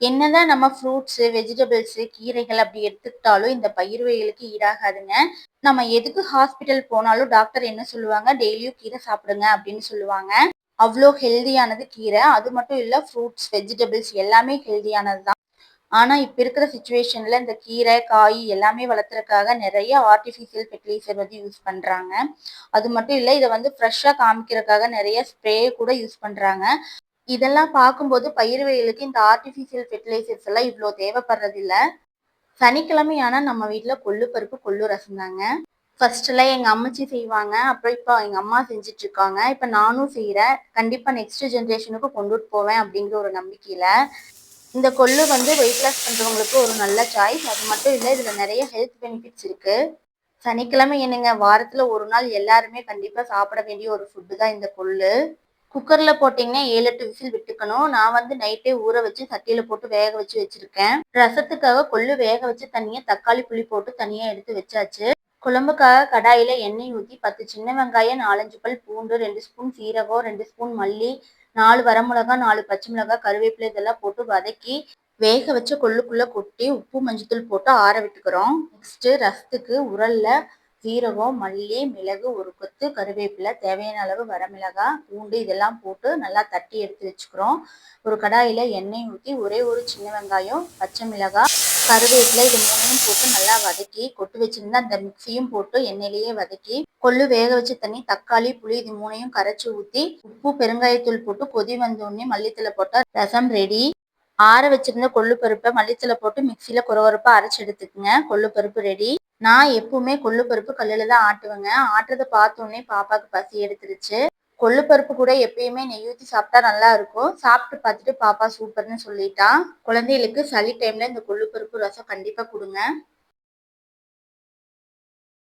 என்னதான் நம்ம fruits, vegetables, கீரைகள் அப்படி எடுத்துக்கிட்டாலும் இந்த பயிர் வகைகளுக்கு ஈடாகாதுங்க. நம்ம எதுக்கு ஹாஸ்பிட்டல் போனாலும் டாக்டர் என்ன சொல்லுவாங்க, டெய்லியும் கீரை சாப்பிடுங்க அப்படின்னு சொல்லுவாங்க. அவ்ளோ ஹெல்தியானது கீரை. அது மட்டும் இல்ல ஃப்ரூட்ஸ், வெஜிடபிள்ஸ் எல்லாமே ஹெல்தியானது தான். ஆனா இப்ப இருக்கிற சிச்சுவேஷன்ல இந்த கீரை, காய் எல்லாமே வளர்த்துறதுக்காக நெறைய ஆர்டிஃபிஷியல் ஃபெர்டிலைசர் வந்து யூஸ் பண்றாங்க. அது மட்டும் இல்ல இத வந்து ஃப்ரெஷ்ஷா காமிக்கிறதுக்காக நெறைய ஸ்ப்ரே கூட யூஸ் பண்றாங்க. இதெல்லாம் பார்க்கும்போது பயிர் வகைகளுக்கு இந்த ஆர்டிஃபிஷியல் ஃபெர்டிலைசர்ஸ் எல்லாம் இவ்ளோ தேவைப்படுறதில்ல. சனிக்கிழமை ஆனா நம்ம வீட்ல கொள்ளு பருப்பு, கொள்ளு ரசம் தாங்க. ஃபர்ஸ்ட்லாம் எங்க அம்மச்சி செய்வாங்க. அப்புறம் இப்ப எங்க அம்மா செஞ்சுட்டு இருக்காங்க. இப்ப நானும் செய்றேன். கண்டிப்பா நெக்ஸ்ட் ஜெனரேஷனுக்கு கொண்டுட்டு போவேன் அப்படிங்கிற ஒரு நம்பிக்கையில. இந்த கொள்ளு வந்து வெயிட் லாஸ் பண்றவங்களுக்கு ஒரு நல்ல சாய்ஸ். அது மட்டும் இல்ல இதுல நெறைய ஹெல்த் பெனிஃபிட்ஸ் இருக்கு. சனிக்கிழமை என்னங்க வாரத்துல ஒரு நாள் எல்லாருமே கண்டிப்பா சாப்பிட வேண்டிய ஒரு ஃபுட் தான் இந்த கொள்ளு. குக்கர்ல போட்டீங்கன்னா 7, 8 விசில் விட்டுக்கணும். நான் வந்து நைட்டே ஊற வச்சு சட்டியில போட்டு வேக வச்சு வச்சிருக்கேன். ரசத்துக்காக கொள்ளு வேக வச்சு தனியா தக்காளி, புளி போட்டு தனியா எடுத்து வச்சாச்சு. குழம்புக்காக கடாயில எண்ணெய் ஊத்தி 10 சின்ன வெங்காயம், 4, 5 பல் பூண்டு, 2 ஸ்பூன் சீரகம், 2 ஸ்பூன் மல்லி, 4 வரமிளகாய், 4 பச்சை மிளகாய், கருவேப்பிலை இதெல்லாம் போட்டு வதக்கி வேக வச்ச கொள்ளுக்குள்ள கொட்டி உப்பு, மஞ்சத்தூள் போட்டு ஆற விட்டுக்கிறோம். நெக்ஸ்ட் ரசத்துக்கு உரல்ல சீரகம், மல்லி, மிளகு, ஒரு கொத்து கருவேப்பிலை, தேவையான அளவு வரமிளகாய், பூண்டு இதெல்லாம் போட்டு நல்லா தட்டி எடுத்து வச்சுக்கிறோம். ஒரு கடாயில எண்ணெய் ஊற்றி ஒரே ஒரு சின்ன வெங்காயம், பச்சை மிளகாய், கருவேப்பிலை இது மூணையும் போட்டு நல்லா வதக்கி கொட்டு வச்சிருந்தா அந்த மிக்சியும் போட்டு எண்ணெயிலேயே வதக்கி கொள்ளு வேக வச்ச தண்ணி, தக்காளி, புளி இது மூணையும் கரைச்சி ஊற்றி உப்பு, பெருங்காயத்தூள் போட்டு கொதி வந்தோடனே மல்லித்தலை போட்டா ரசம் ரெடி. ஆற வச்சிருந்த கொள்ளு பருப்பை மல்லித்தலை போட்டு மிக்சியில கொரகொரப்பா அரைச்சு எடுத்துக்குங்க. கொள்ளு பருப்பு ரெடி. நான் எப்பவுமே கொள்ளு பருப்பு கல்லுல தான் ஆட்டுவேங்க. ஆட்டுறத பார்த்தோன்னே பாப்பாக்கு பசி எடுத்துருச்சு. கொள்ளு பருப்பு கூட எப்பயுமே நெய் ஊத்தி சாப்பிட்டா நல்லா இருக்கும். சாப்பிட்டு பார்த்துட்டு பாப்பா சூப்பர்னு சொல்லிட்டா. குழந்தைகளுக்கு சளி டைம்ல இந்த கொள்ளு பருப்பு ரசம் கண்டிப்பா கொடுங்க.